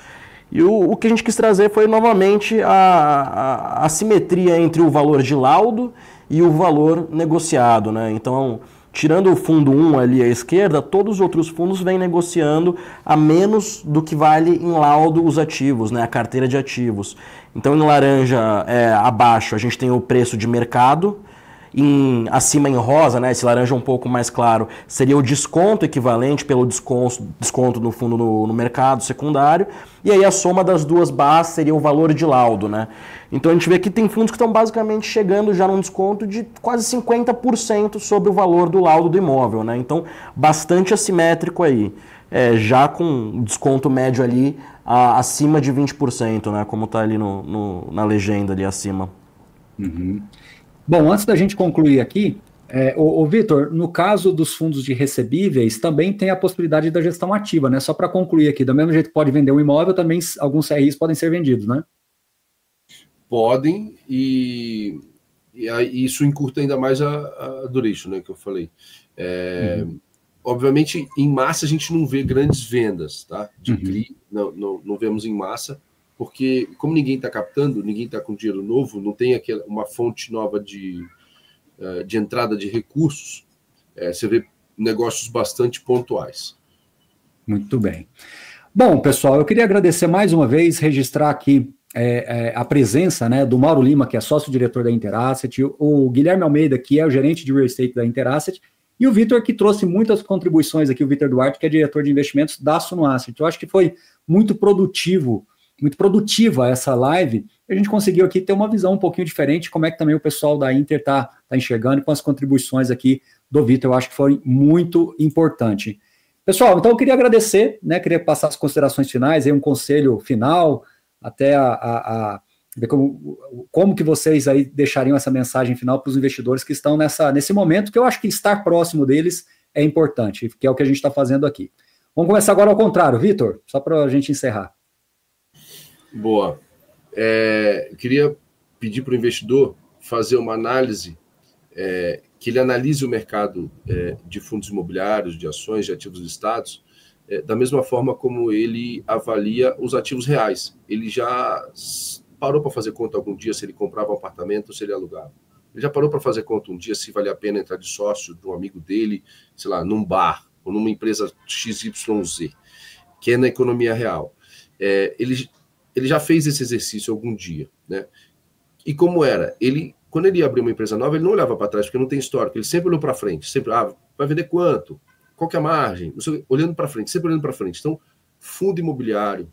E o que a gente quis trazer foi, novamente, a assimetria entre o valor de laudo e o valor negociado, né? Então, tirando o fundo 1 ali à esquerda, todos os outros fundos vêm negociando a menos do que vale em laudo os ativos, né? A carteira de ativos. Então, em laranja abaixo, a gente tem o preço de mercado, acima em rosa, né, esse laranja um pouco mais claro, seria o desconto equivalente pelo desconto no fundo no mercado secundário, e aí a soma das duas barras seria o valor de laudo, né? Então a gente vê que tem fundos que estão basicamente chegando já num desconto de quase 50% sobre o valor do laudo do imóvel, né? Então bastante assimétrico aí, já com desconto médio ali acima de 20%, né? Como está ali na legenda ali acima. Uhum. Bom, antes da gente concluir aqui, o Vitor, no caso dos fundos de recebíveis, também tem a possibilidade da gestão ativa, né? Só para concluir aqui, do mesmo jeito que pode vender um imóvel, também alguns CRIs podem ser vendidos, né? Podem, e isso encurta ainda mais a duration, né, que eu falei. Obviamente, em massa a gente não vê grandes vendas, tá? De CRI, não vemos em massa, porque como ninguém está captando, ninguém está com dinheiro novo, não tem uma fonte nova de entrada de recursos, você vê negócios bastante pontuais. Muito bem. Bom, pessoal, eu queria agradecer mais uma vez, registrar aqui a presença, né, do Mauro Lima, que é sócio-diretor da Interasset, o Guilherme Almeida, que é o gerente de Real Estate da Interasset, e o Vitor, que trouxe muitas contribuições aqui, o Vitor Duarte, que é diretor de investimentos da Suno Asset. Eu acho que foi muito produtiva essa live, a gente conseguiu aqui ter uma visão um pouquinho diferente, como é que também o pessoal da Inter está enxergando, e com as contribuições aqui do Vitor, eu acho que foi muito importante. Pessoal, então eu queria agradecer, né, queria passar as considerações finais, aí um conselho final, até ver como que vocês aí deixariam essa mensagem final para os investidores que estão nesse momento, que eu acho que estar próximo deles é importante, que é o que a gente está fazendo aqui. Vamos começar agora ao contrário, Vitor, só para a gente encerrar. Boa. Eu queria pedir para o investidor fazer uma análise, que ele analise o mercado de fundos imobiliários, de ações, de ativos listados, da mesma forma como ele avalia os ativos reais. Ele já parou para fazer conta algum dia se ele comprava um apartamento ou se ele alugava. Ele já parou para fazer conta um dia se valia a pena entrar de sócio de um amigo dele, sei lá, num bar ou numa empresa XYZ, que é na economia real. Ele já fez esse exercício algum dia, né? E como era? Quando ele abriu uma empresa nova, ele não olhava para trás, porque não tem histórico, ele sempre olhou para frente, sempre, vai vender quanto? Qual que é a margem? Olhando para frente, sempre olhando para frente. Então, fundo imobiliário,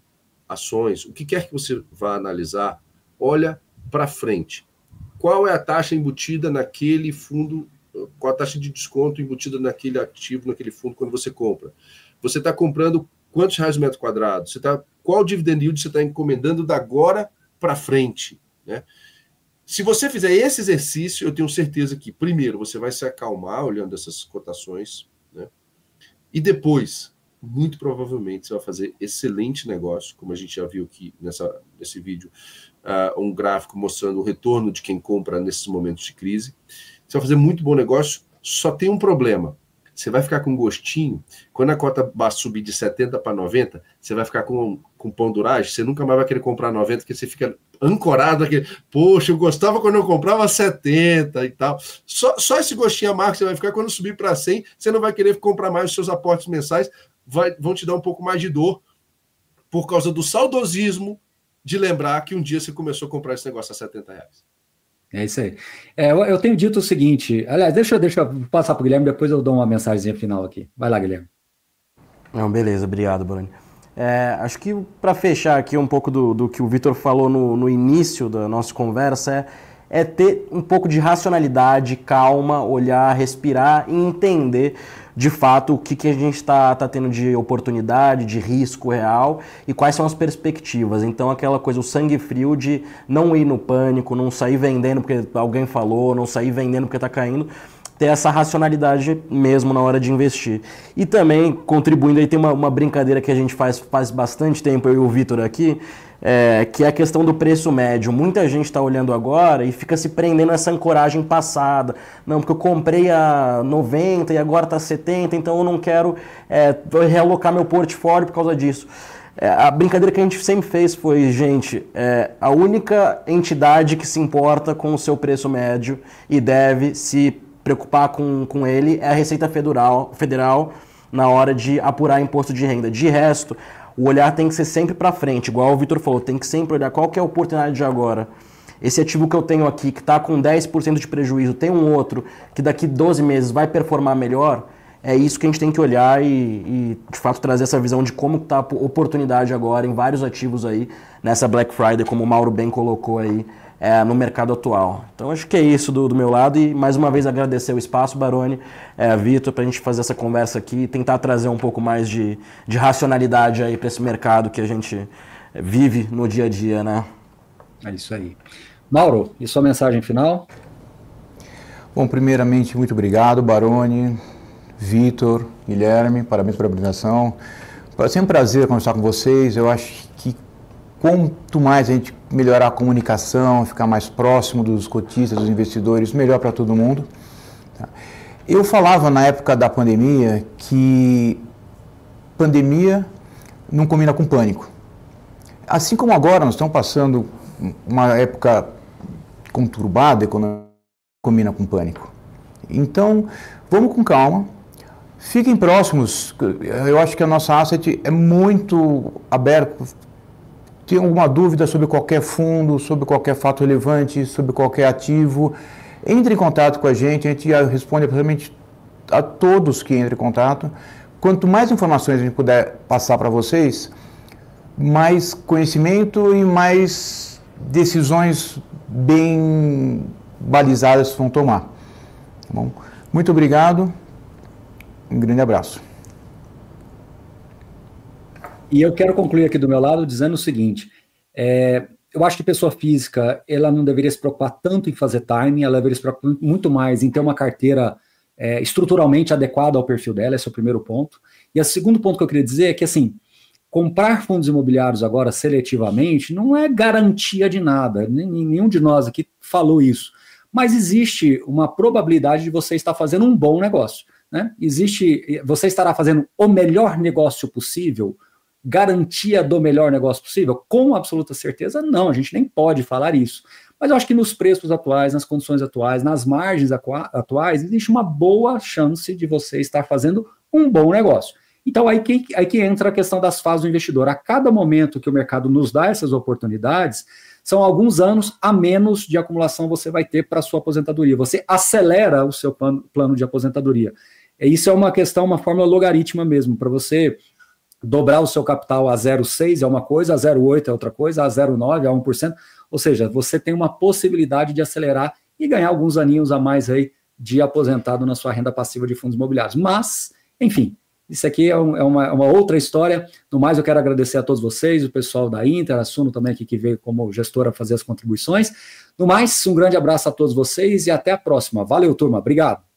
ações, o que quer que você vá analisar, olha para frente. Qual é a taxa embutida naquele fundo, qual a taxa de desconto embutida naquele ativo, naquele fundo, quando você compra? Você está comprando quantos reais o metro quadrado? Qual dividend yield você está encomendando da agora para frente, né? Se você fizer esse exercício, eu tenho certeza que, primeiro, você vai se acalmar olhando essas cotações, né? E depois, muito provavelmente, você vai fazer excelente negócio, como a gente já viu aqui nesse vídeo, um gráfico mostrando o retorno de quem compra nesses momentos de crise. Você vai fazer muito bom negócio, só tem um problema. Você vai ficar com gostinho, quando a cota subir de 70 para 90, você vai ficar com pão duragem, você nunca mais vai querer comprar 90, porque você fica ancorado naquele, poxa, eu gostava quando eu comprava 70 e tal. Só esse gostinho amargo você vai ficar, quando subir para 100, você não vai querer comprar mais os seus aportes mensais, vão te dar um pouco mais de dor, por causa do saudosismo de lembrar que um dia você começou a comprar esse negócio a 70 reais. É isso aí. Eu tenho dito o seguinte, aliás, deixa eu passar para o Guilherme, depois eu dou uma mensagem final aqui. Vai lá, Guilherme. Não, beleza, obrigado, Baroni. Acho que para fechar aqui um pouco do que o Vitor falou no início da nossa conversa, é ter um pouco de racionalidade, calma, olhar, respirar e entender de fato o que a gente está tendo de oportunidade, de risco real e quais são as perspectivas. Então aquela coisa, o sangue frio de não ir no pânico, não sair vendendo porque alguém falou, não sair vendendo porque está caindo, ter essa racionalidade mesmo na hora de investir. E também, contribuindo, aí tem uma brincadeira que a gente faz bastante tempo, eu e o Vitor aqui, que é a questão do preço médio. Muita gente está olhando agora e fica se prendendo nessa ancoragem passada. Não, porque eu comprei a 90 e agora está 70, então eu não quero realocar meu portfólio por causa disso. A brincadeira que a gente sempre fez foi, gente, a única entidade que se importa com o seu preço médio e deve se preocupar com ele é a Receita Federal na hora de apurar imposto de renda. De resto, o olhar tem que ser sempre para frente, igual o Vitor falou, tem que sempre olhar qual que é a oportunidade de agora. esse ativo que eu tenho aqui, que está com 10% de prejuízo, tem um outro que daqui 12 meses vai performar melhor, é isso que a gente tem que olhar e de fato trazer essa visão de como está a oportunidade agora em vários ativos aí nessa Black Friday, como o Mauro bem colocou aí, no mercado atual. Então acho que é isso do meu lado e mais uma vez agradecer o espaço, Baroni, Vitor, para a gente fazer essa conversa aqui e tentar trazer um pouco mais de racionalidade aí para esse mercado que a gente vive no dia a dia, né? É isso aí. Mauro, e sua mensagem final? Bom, primeiramente, muito obrigado, Baroni, Vitor, Guilherme, parabéns pela apresentação. É sempre um prazer conversar com vocês. Eu acho que quanto mais a gente melhorar a comunicação, ficar mais próximo dos cotistas, dos investidores, melhor para todo mundo. Eu falava na época da pandemia que pandemia não combina com pânico. Assim como agora nós estamos passando uma época conturbada, econômica, combina com pânico. Então, vamos com calma. Fiquem próximos, eu acho que a nossa asset é muito aberta. Tem alguma dúvida sobre qualquer fundo, sobre qualquer fato relevante, sobre qualquer ativo, entre em contato com a gente responde absolutamente a todos que entrem em contato. Quanto mais informações a gente puder passar para vocês, mais conhecimento e mais decisões bem balizadas vão tomar. Tá bom? Muito obrigado. Um grande abraço. E eu quero concluir aqui do meu lado dizendo o seguinte, eu acho que pessoa física, ela não deveria se preocupar tanto em fazer timing, ela deveria se preocupar muito mais em ter uma carteira estruturalmente adequada ao perfil dela, esse é o primeiro ponto. E o segundo ponto que eu queria dizer é que, assim, comprar fundos imobiliários agora seletivamente não é garantia de nada, nenhum de nós aqui falou isso, mas existe uma probabilidade de você estar fazendo um bom negócio. Né? Você estará fazendo o melhor negócio possível, garantia do melhor negócio possível? Com absoluta certeza, não, a gente nem pode falar isso. Mas eu acho que nos preços atuais, nas condições atuais, nas margens atuais, existe uma boa chance de você estar fazendo um bom negócio. Então, aí que entra a questão das fases do investidor. A cada momento que o mercado nos dá essas oportunidades, são alguns anos a menos de acumulação você vai ter para a sua aposentadoria. Você acelera o seu plano de aposentadoria. Isso é uma questão, uma fórmula logarítmica mesmo, para você dobrar o seu capital a 0,6 é uma coisa, a 0,8 é outra coisa, a 0,9 é 1%, ou seja, você tem uma possibilidade de acelerar e ganhar alguns aninhos a mais aí de aposentado na sua renda passiva de fundos imobiliários. Mas, enfim, isso aqui é uma outra história. No mais, eu quero agradecer a todos vocês, o pessoal da Inter, a Suno também aqui que veio como gestora fazer as contribuições. No mais, um grande abraço a todos vocês e até a próxima. Valeu, turma. Obrigado.